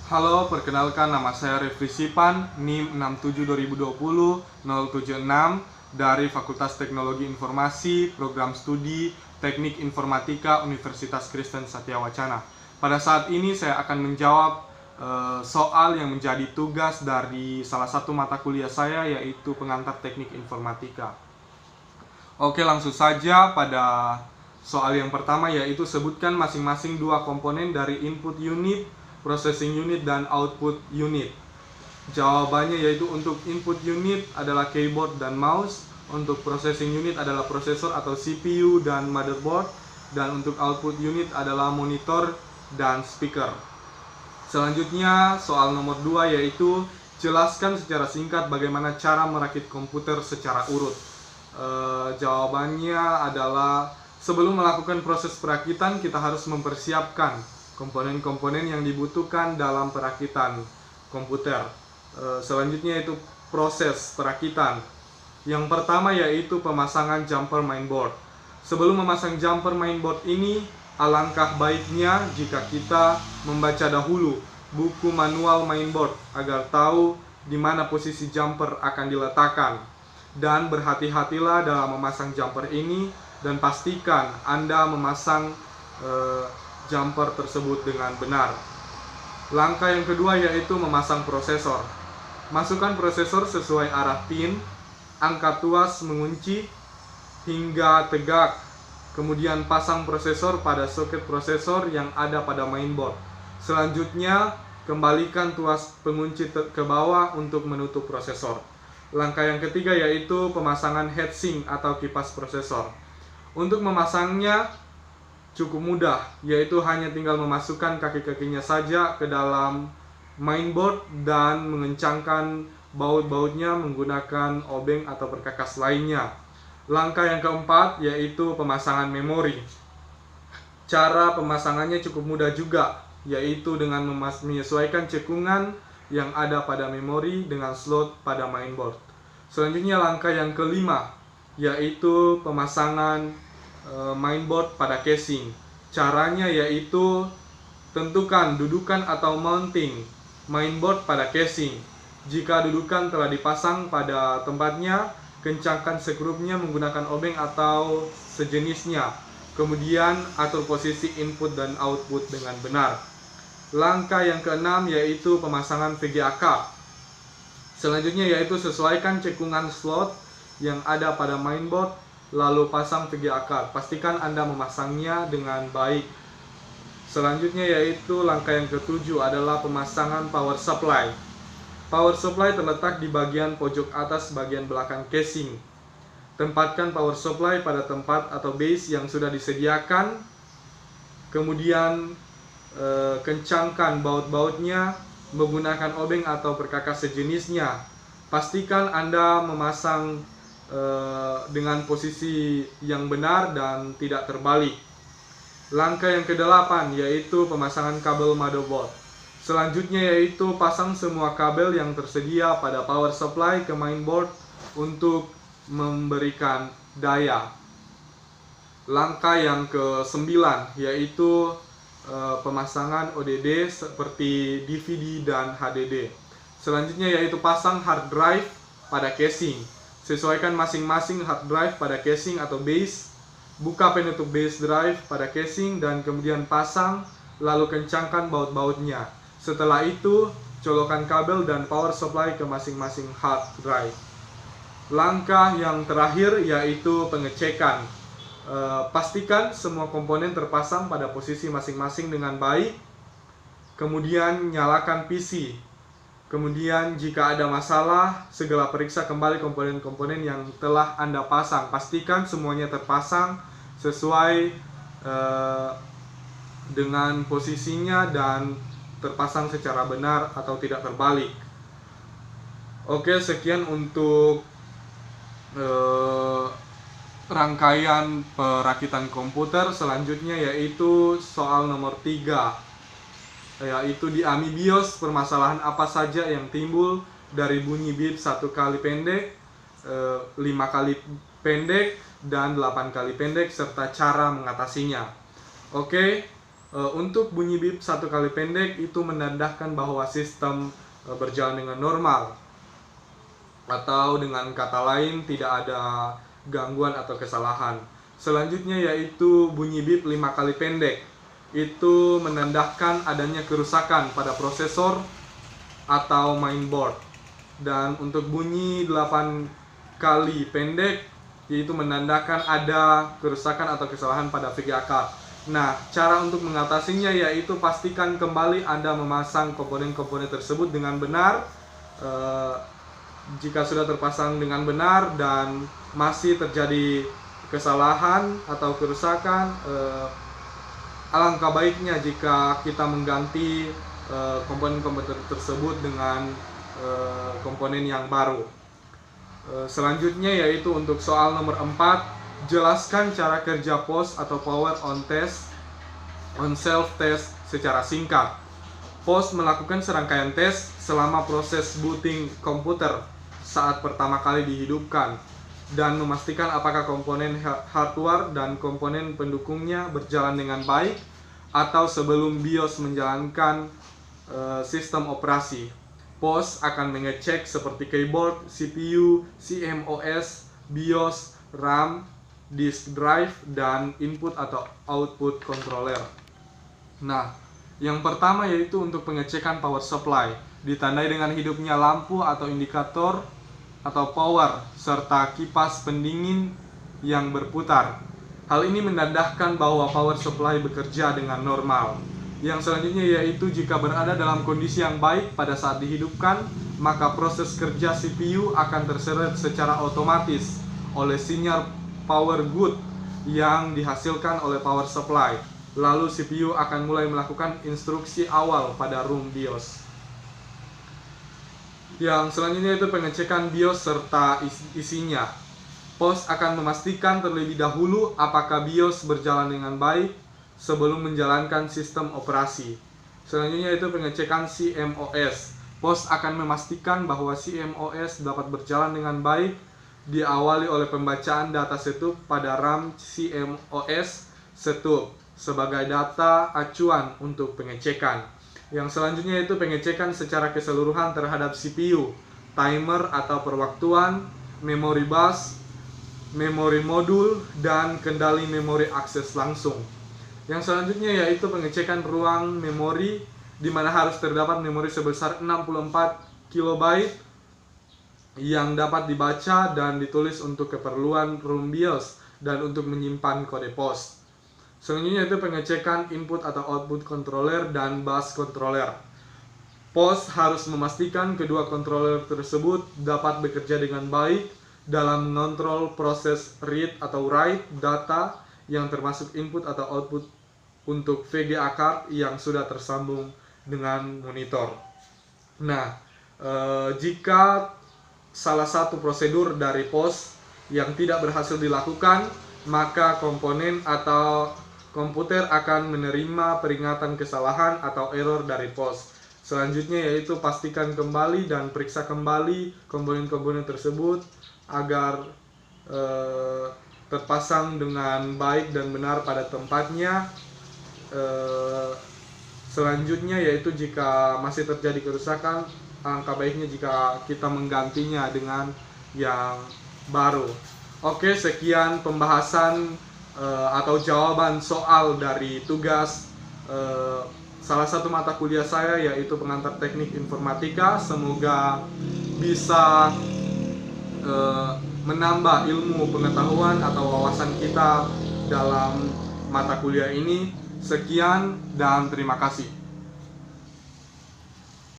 Halo, perkenalkan nama saya Refri Sipan, NIM 67200076 dari Fakultas Teknologi Informasi, Program Studi Teknik Informatika Universitas Kristen Satya Wacana. Pada saat ini saya akan menjawab soal yang menjadi tugas dari salah satu mata kuliah saya, yaitu pengantar teknik informatika. Oke, langsung saja pada soal yang pertama, yaitu sebutkan masing-masing dua komponen dari input unit, processing unit, dan output unit. Jawabannya yaitu untuk input unit adalah keyboard dan mouse, untuk processing unit adalah prosesor atau CPU dan motherboard, dan untuk output unit adalah monitor dan speaker. Selanjutnya soal nomor 2, yaitu jelaskan secara singkat bagaimana cara merakit komputer secara urut. Jawabannya adalah sebelum melakukan proses perakitan kita harus mempersiapkan komponen-komponen yang dibutuhkan dalam perakitan komputer. Selanjutnya itu proses perakitan. Yang pertama yaitu pemasangan jumper mainboard. Sebelum memasang jumper mainboard ini, alangkah baiknya jika kita membaca dahulu buku manual mainboard agar tahu di mana posisi jumper akan diletakkan. Dan berhati-hatilah dalam memasang jumper ini dan pastikan Anda memasang jumper tersebut dengan benar. Langkah yang kedua yaitu memasang prosesor. Masukkan prosesor sesuai arah pin, angkat tuas mengunci hingga tegak. Kemudian pasang prosesor pada soket prosesor yang ada pada mainboard. Selanjutnya, kembalikan tuas pengunci ke bawah untuk menutup prosesor. Langkah yang ketiga yaitu pemasangan heatsink atau kipas prosesor. Untuk memasangnya cukup mudah, yaitu hanya tinggal memasukkan kaki-kakinya saja ke dalam mainboard dan mengencangkan baut-bautnya menggunakan obeng atau perkakas lainnya. Langkah yang keempat yaitu pemasangan memori. Cara pemasangannya cukup mudah juga, yaitu dengan menyesuaikan cekungan yang ada pada memori dengan slot pada mainboard. Selanjutnya langkah yang kelima yaitu pemasangan mainboard pada casing. Caranya yaitu tentukan dudukan atau mounting mainboard pada casing. Jika dudukan telah dipasang pada tempatnya, kencangkan skrupnya menggunakan obeng atau sejenisnya. Kemudian atur posisi input dan output dengan benar. Langkah yang keenam yaitu pemasangan VGA card. Selanjutnya yaitu sesuaikan cekungan slot yang ada pada mainboard, lalu pasang VGA card. Pastikan Anda memasangnya dengan baik. Selanjutnya yaitu langkah yang ketujuh adalah pemasangan power supply. Power supply terletak di bagian pojok atas bagian belakang casing. Tempatkan power supply pada tempat atau base yang sudah disediakan. Kemudian kencangkan baut-bautnya menggunakan obeng atau perkakas sejenisnya. Pastikan Anda memasang dengan posisi yang benar dan tidak terbalik. Langkah yang ke-8 yaitu pemasangan kabel motherboard. Selanjutnya yaitu pasang semua kabel yang tersedia pada power supply ke mainboard untuk memberikan daya. Langkah yang ke-9 yaitu pemasangan ODD seperti DVD dan HDD. Selanjutnya yaitu pasang hard drive pada casing. Sesuaikan masing-masing hard drive pada casing atau base. Buka penutup base drive pada casing dan kemudian pasang, lalu kencangkan baut-bautnya. Setelah itu, colokan kabel dan power supply ke masing-masing hard drive. Langkah yang terakhir yaitu pengecekan. Pastikan semua komponen terpasang pada posisi masing-masing dengan baik. Kemudian nyalakan PC. Kemudian jika ada masalah, segera periksa kembali komponen-komponen yang telah Anda pasang. Pastikan semuanya terpasang sesuai dengan posisinya dan terpasang secara benar atau tidak terbalik. Oke, sekian untuk rangkaian perakitan komputer. Selanjutnya yaitu soal nomor 3, yaitu di AMI BIOS permasalahan apa saja yang timbul dari bunyi bit 1 kali pendek, 5 kali pendek, dan 8 kali pendek serta cara mengatasinya. Oke, Untuk bunyi bip satu kali pendek itu menandakan bahwa sistem berjalan dengan normal, atau dengan kata lain tidak ada gangguan atau kesalahan. Selanjutnya yaitu bunyi bip 5 kali pendek. Itu menandakan adanya kerusakan pada prosesor atau mainboard. Dan untuk bunyi 8 kali pendek yaitu menandakan ada kerusakan atau kesalahan pada VGA card. Nah, cara untuk mengatasinya yaitu pastikan kembali Anda memasang komponen-komponen tersebut dengan benar. Jika sudah terpasang dengan benar dan masih terjadi kesalahan atau kerusakan, alangkah baiknya jika kita mengganti komponen-komponen tersebut dengan komponen yang baru. Selanjutnya yaitu untuk soal nomor 4, jelaskan cara kerja POS atau Power on Self Test secara singkat. POS melakukan serangkaian tes selama proses booting komputer saat pertama kali dihidupkan dan memastikan apakah komponen hardware dan komponen pendukungnya berjalan dengan baik atau sebelum BIOS menjalankan sistem operasi. POS akan mengecek seperti keyboard, CPU, CMOS, BIOS, RAM, disk drive, dan input atau output controller. Nah, yang pertama yaitu untuk pengecekan power supply, ditandai dengan hidupnya lampu atau indikator atau power, serta kipas pendingin yang berputar. Hal ini menandakan bahwa power supply bekerja dengan normal. Yang selanjutnya yaitu jika berada dalam kondisi yang baik pada saat dihidupkan, maka proses kerja CPU akan terseret secara otomatis oleh sinyal power good yang dihasilkan oleh power supply. Lalu CPU akan mulai melakukan instruksi awal pada room BIOS. Yang selanjutnya itu pengecekan BIOS serta isinya. POS akan memastikan terlebih dahulu apakah BIOS berjalan dengan baik sebelum menjalankan sistem operasi. Selanjutnya itu pengecekan CMOS. POS akan memastikan bahwa CMOS dapat berjalan dengan baik, diawali oleh pembacaan data setup pada RAM CMOS setup sebagai data acuan untuk pengecekan. Yang selanjutnya itu pengecekan secara keseluruhan terhadap CPU, timer atau perwaktuan, memori bus, memori modul, dan kendali memori akses langsung. Yang selanjutnya yaitu pengecekan ruang memori, di mana harus terdapat memori sebesar 64 KB yang dapat dibaca dan ditulis untuk keperluan room BIOS dan untuk menyimpan kode POS. Selanjutnya itu pengecekan input atau output controller dan bus controller. POS harus memastikan kedua controller tersebut dapat bekerja dengan baik dalam mengontrol proses read atau write data yang termasuk input atau output untuk VGA card yang sudah tersambung dengan monitor. Nah, jika salah satu prosedur dari POS yang tidak berhasil dilakukan, maka komponen atau komputer akan menerima peringatan kesalahan atau error dari POS. Selanjutnya yaitu pastikan kembali dan periksa kembali komponen-komponen tersebut agar terpasang dengan baik dan benar pada tempatnya. Selanjutnya yaitu jika masih terjadi kerusakan, alangkah baiknya jika kita menggantinya dengan yang baru. Oke, sekian pembahasan atau jawaban soal dari tugas salah satu mata kuliah saya, yaitu pengantar teknik informatika. Semoga bisa menambah ilmu pengetahuan atau wawasan kita dalam mata kuliah ini. Sekian dan terima kasih.